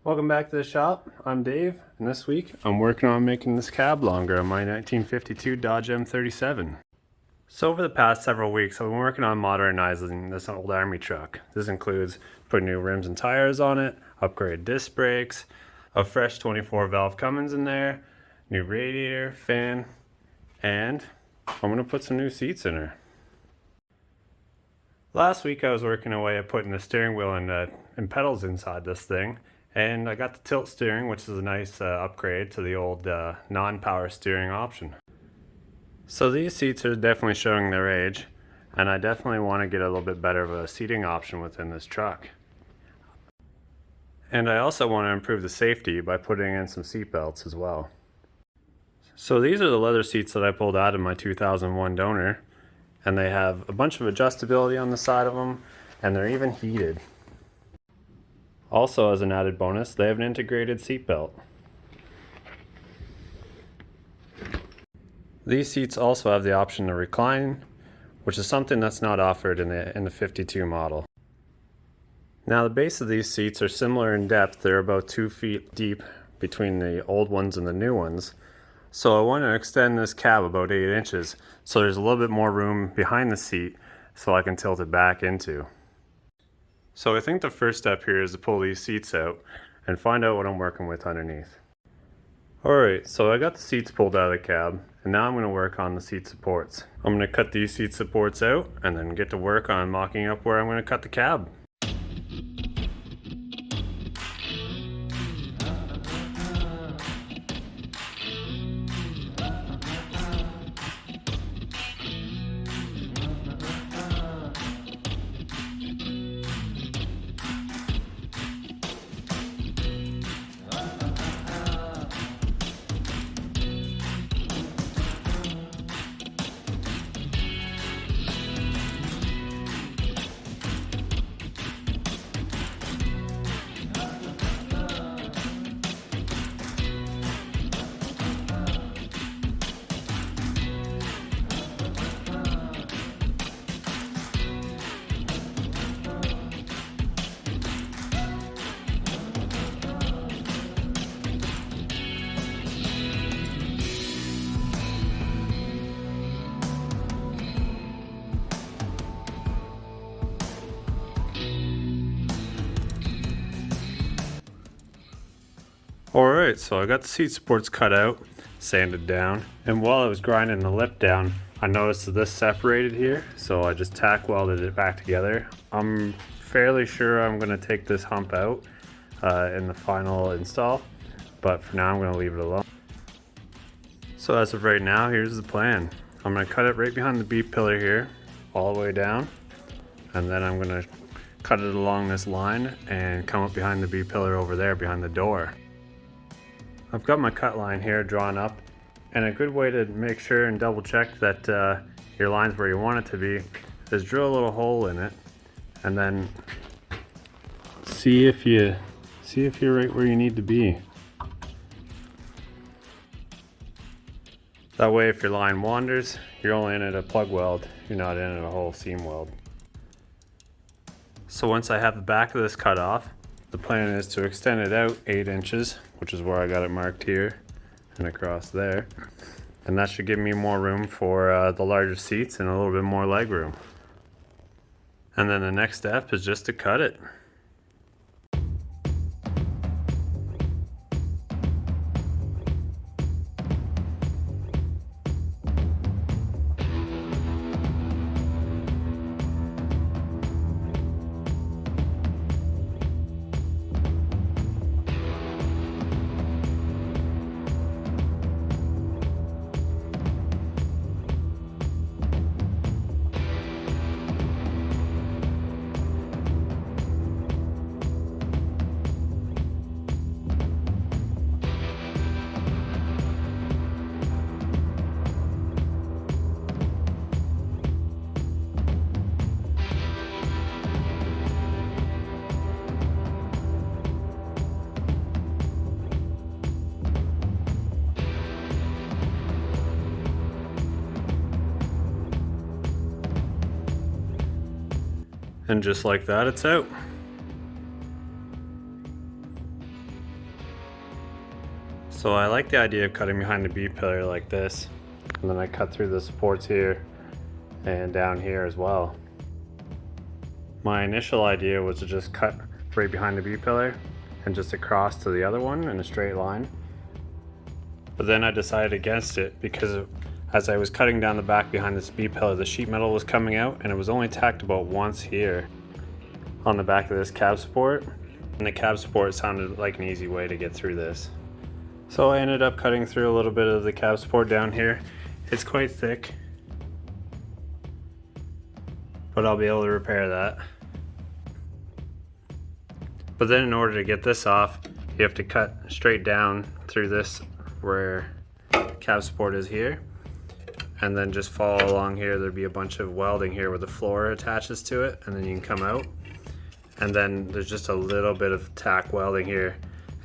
Welcome back to the shop. I'm Dave, and this week I'm working on making this cab longer on my 1952 Dodge M37. So over the past several weeks, I've been working on modernizing this old Army truck. This includes putting new rims and tires on it, upgraded disc brakes, a fresh 24 valve Cummins in there, new radiator, fan, and I'm going to put some new seats in her. Last week I was working away at putting the steering wheel and pedals inside this thing, and I got the tilt steering, which is a nice upgrade to the old non-power steering option. So these seats are definitely showing their age, and I definitely want to get a little bit better of a seating option within this truck. And I also want to improve the safety by putting in some seat belts as well. So these are the leather seats that I pulled out of my 2001 donor, and they have a bunch of adjustability on the side of them, and they're even heated. Also, as an added bonus, they have an integrated seat belt. These seats also have the option to recline, which is something that's not offered in the 52 model. Now the base of these seats are similar in depth. They're about 2 feet deep between the old ones and the new ones. So I want to extend this cab about 8 inches, so there's a little bit more room behind the seat so I can tilt it back into. So I think the first step here is to pull these seats out and find out what I'm working with underneath. Alright, so I got the seats pulled out of the cab, and now I'm going to work on the seat supports. I'm going to cut these seat supports out and then get to work on mocking up where I'm going to cut the cab. Alright, so I got the seat supports cut out, sanded down, and while I was grinding the lip down, I noticed that this separated here, so I just tack welded it back together. I'm fairly sure I'm going to take this hump out in the final install, but for now I'm going to leave it alone. So as of right now, here's the plan. I'm going to cut it right behind the B pillar here, all the way down, and then I'm going to cut it along this line and come up behind the B pillar over there behind the door. I've got my cut line here drawn up, and a good way to make sure and double check that your line's where you want it to be is drill a little hole in it and then see if you're right where you need to be. That way if your line wanders, you're only in it a plug weld, you're not in it a whole seam weld. So once I have the back of this cut off, the plan is to extend it out 8 inches, which is where I got it marked here and across there. And that should give me more room for the larger seats and a little bit more leg room. And then the next step is just to cut it. And just like that, it's out. So I like the idea of cutting behind the B-pillar like this, and then I cut through the supports here and down here as well. My initial idea was to just cut right behind the B-pillar and just across to the other one in a straight line. But then I decided against it because as I was cutting down the back behind this B-pillar, the sheet metal was coming out and it was only tacked about once here on the back of this cab support. And the cab support sounded like an easy way to get through this. So I ended up cutting through a little bit of the cab support down here. It's quite thick, but I'll be able to repair that. But then in order to get this off, you have to cut straight down through this where cab support is here, and then just follow along here. There'd be a bunch of welding here where the floor attaches to it, and then you can come out. And then there's just a little bit of tack welding here,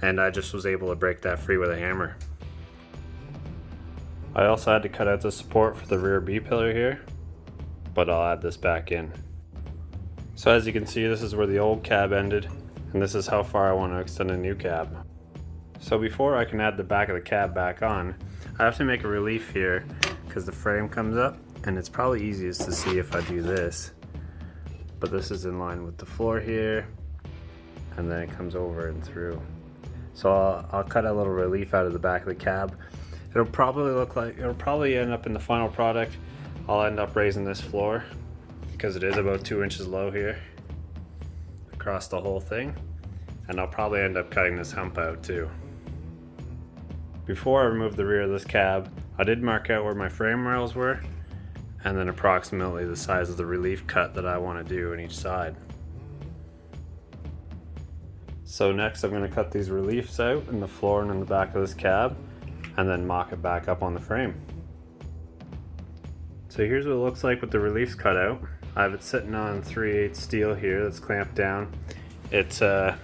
and I just was able to break that free with a hammer. I also had to cut out the support for the rear B-pillar here, but I'll add this back in. So as you can see, this is where the old cab ended, and this is how far I want to extend a new cab. So before I can add the back of the cab back on, I have to make a relief here because the frame comes up, and it's probably easiest to see if I do this. But this is in line with the floor here, and then it comes over and through. So I'll cut a little relief out of the back of the cab. It'll probably end up in the final product. I'll end up raising this floor because it is about 2 inches low here across the whole thing, and I'll probably end up cutting this hump out too. Before I removed the rear of this cab, I did mark out where my frame rails were and then approximately the size of the relief cut that I want to do on each side. So next I'm going to cut these reliefs out in the floor and in the back of this cab, and then mock it back up on the frame. So here's what it looks like with the reliefs cut out. I have it sitting on 3/8 steel here that's clamped down. It's a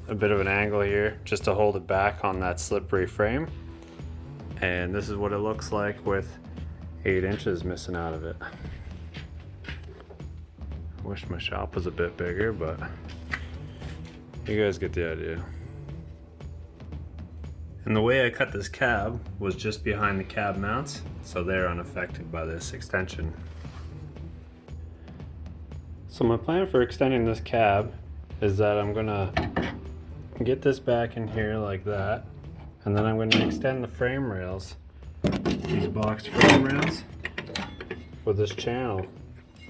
bit of an angle here just to hold it back on that slippery frame. And this is what it looks like with 8 inches missing out of it. I wish my shop was a bit bigger, but you guys get the idea. And the way I cut this cab was just behind the cab mounts, so they're unaffected by this extension. So my plan for extending this cab is that I'm gonna get this back in here like that, and then I'm gonna extend the frame rails, these boxed frame rails, with this channel.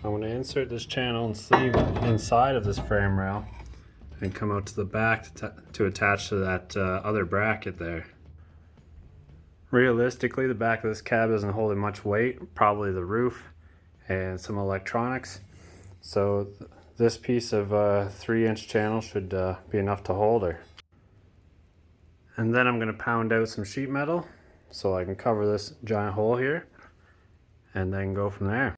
I'm gonna insert this channel and sleeve inside of this frame rail and come out to the back to attach to that other bracket there. Realistically, the back of this cab isn't holding much weight, probably the roof and some electronics. So this piece of 3-inch channel should be enough to hold her. And then I'm going to pound out some sheet metal so I can cover this giant hole here and then go from there.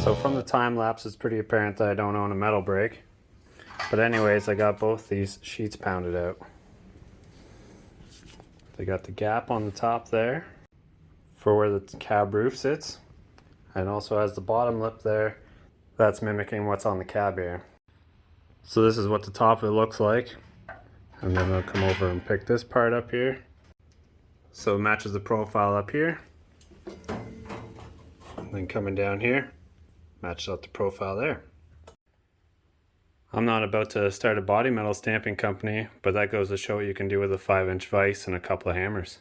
So from the time lapse, it's pretty apparent that I don't own a metal brake. But anyways, I got both these sheets pounded out. They got the gap on the top there for where the cab roof sits, and also has the bottom lip there that's mimicking what's on the cab here. So this is what the top of it looks like, and then I'll come over and pick this part up here. So it matches the profile up here, and then coming down here, matches up the profile there. I'm not about to start a body metal stamping company, but that goes to show what you can do with a 5-inch vise and a couple of hammers.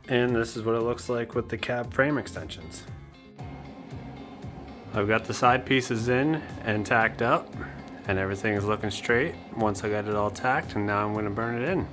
And this is what it looks like with the cab frame extensions. I've got the side pieces in and tacked up, and everything is looking straight once I got it all tacked, and now I'm going to burn it in.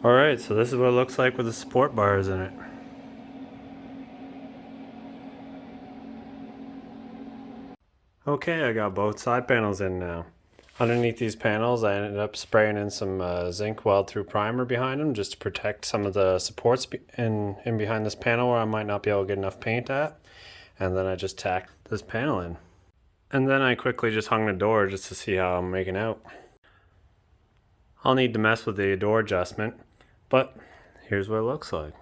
Alright, so this is what it looks like with the support bars in it. Okay, I got both side panels in now. Underneath these panels, I ended up spraying in some zinc weld-through primer behind them just to protect some of the supports in behind this panel where I might not be able to get enough paint at. And then I just tacked this panel in. And then I quickly just hung the door just to see how I'm making out. I'll need to mess with the door adjustment, but here's what it looks like.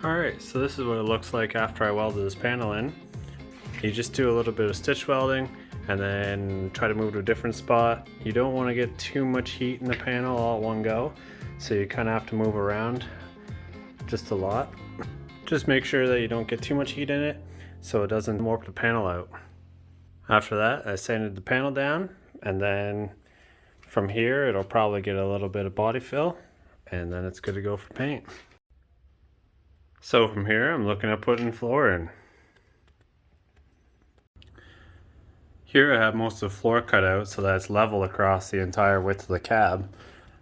Alright, so this is what it looks like after I welded this panel in. You just do a little bit of stitch welding and then try to move to a different spot. You don't want to get too much heat in the panel all at one go, so you kind of have to move around just a lot. Just make sure that you don't get too much heat in it so it doesn't warp the panel out. After that, I sanded the panel down, and then from here it'll probably get a little bit of body fill, and then it's good to go for paint. So from here, I'm looking at putting floor in. Here I have most of the floor cut out so that it's level across the entire width of the cab.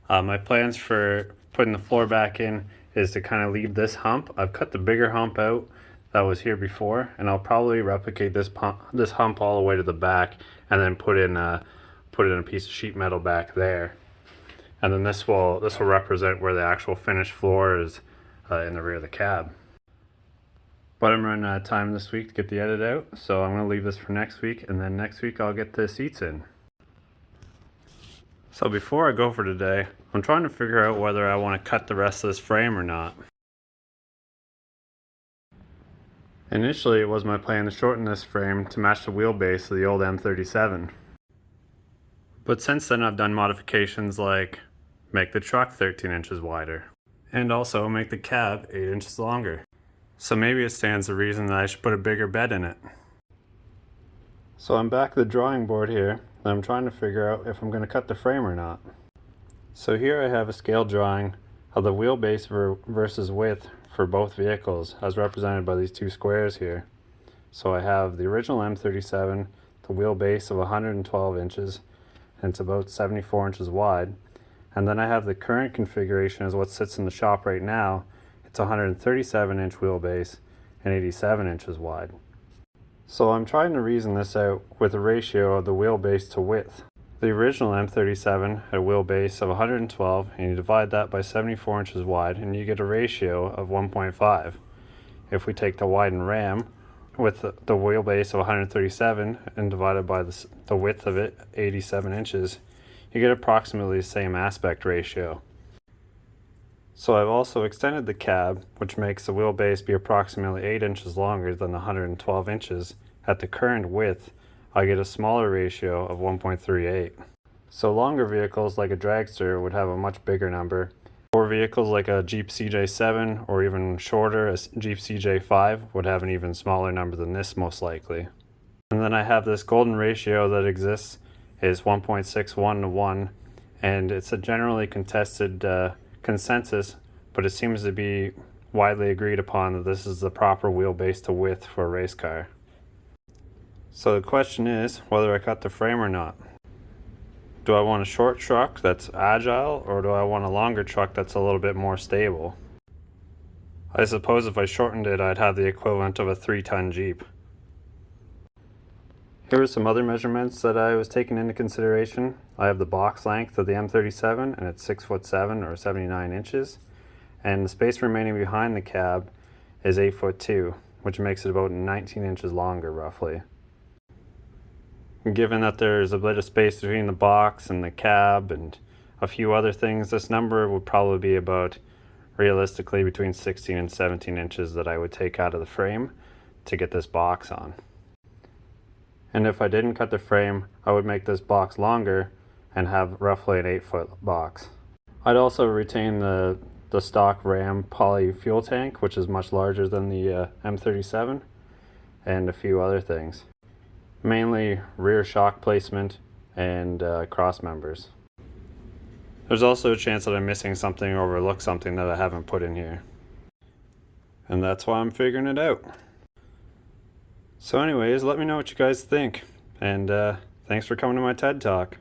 My plans for putting the floor back in is to kind of leave this hump. I've cut the bigger hump out that was here before, and I'll probably replicate this hump all the way to the back, and then put in a piece of sheet metal back there. And then this will represent where the actual finished floor is in the rear of the cab. But I'm running out of time this week to get the edit out, so I'm going to leave this for next week, and then next week I'll get the seats in. So before I go for today, I'm trying to figure out whether I want to cut the rest of this frame or not. Initially, it was my plan to shorten this frame to match the wheelbase of the old M37. But since then I've done modifications like make the truck 13 inches wider, and also make the cab 8 inches longer. So maybe it stands to reason that I should put a bigger bed in it. So I'm back at the drawing board here, and I'm trying to figure out if I'm going to cut the frame or not. So here I have a scale drawing of the wheelbase versus width for both vehicles, as represented by these two squares here. So I have the original M37, the wheelbase of 112 inches, and it's about 74 inches wide. And then I have the current configuration as what sits in the shop right now. It's 137 inch wheelbase and 87 inches wide. So I'm trying to reason this out with a ratio of the wheelbase to width. The original M37 had a wheelbase of 112, and you divide that by 74 inches wide and you get a ratio of 1.5. If we take the widened Ram with the wheelbase of 137 and divided by the width of it, 87 inches, you get approximately the same aspect ratio. So I've also extended the cab, which makes the wheelbase be approximately 8 inches longer than the 112 inches. At the current width, I get a smaller ratio of 1.38. So longer vehicles like a dragster would have a much bigger number. Or vehicles like a Jeep CJ7 or even shorter, a Jeep CJ5 would have an even smaller number than this most likely. And then I have this golden ratio that exists is 1.61 to 1, and it's a generally contested consensus, but it seems to be widely agreed upon that this is the proper wheelbase to width for a race car. So the question is whether I cut the frame or not. Do I want a short truck that's agile, or do I want a longer truck that's a little bit more stable? I suppose if I shortened it, I'd have the equivalent of a 3-ton Jeep. Here are some other measurements that I was taking into consideration. I have the box length of the M37, and it's 6'7" or 79 inches. And the space remaining behind the cab is 8'2", which makes it about 19 inches longer roughly. Given that there's a bit of space between the box and the cab and a few other things, this number would probably be about, realistically, between 16 and 17 inches that I would take out of the frame to get this box on. And if I didn't cut the frame, I would make this box longer and have roughly an 8-foot box. I'd also retain the stock Ram poly fuel tank, which is much larger than the M37, and a few other things. Mainly rear shock placement and cross members. There's also a chance that I'm missing something or overlooked something that I haven't put in here. And that's why I'm figuring it out. So anyways, let me know what you guys think. And thanks for coming to my TED Talk.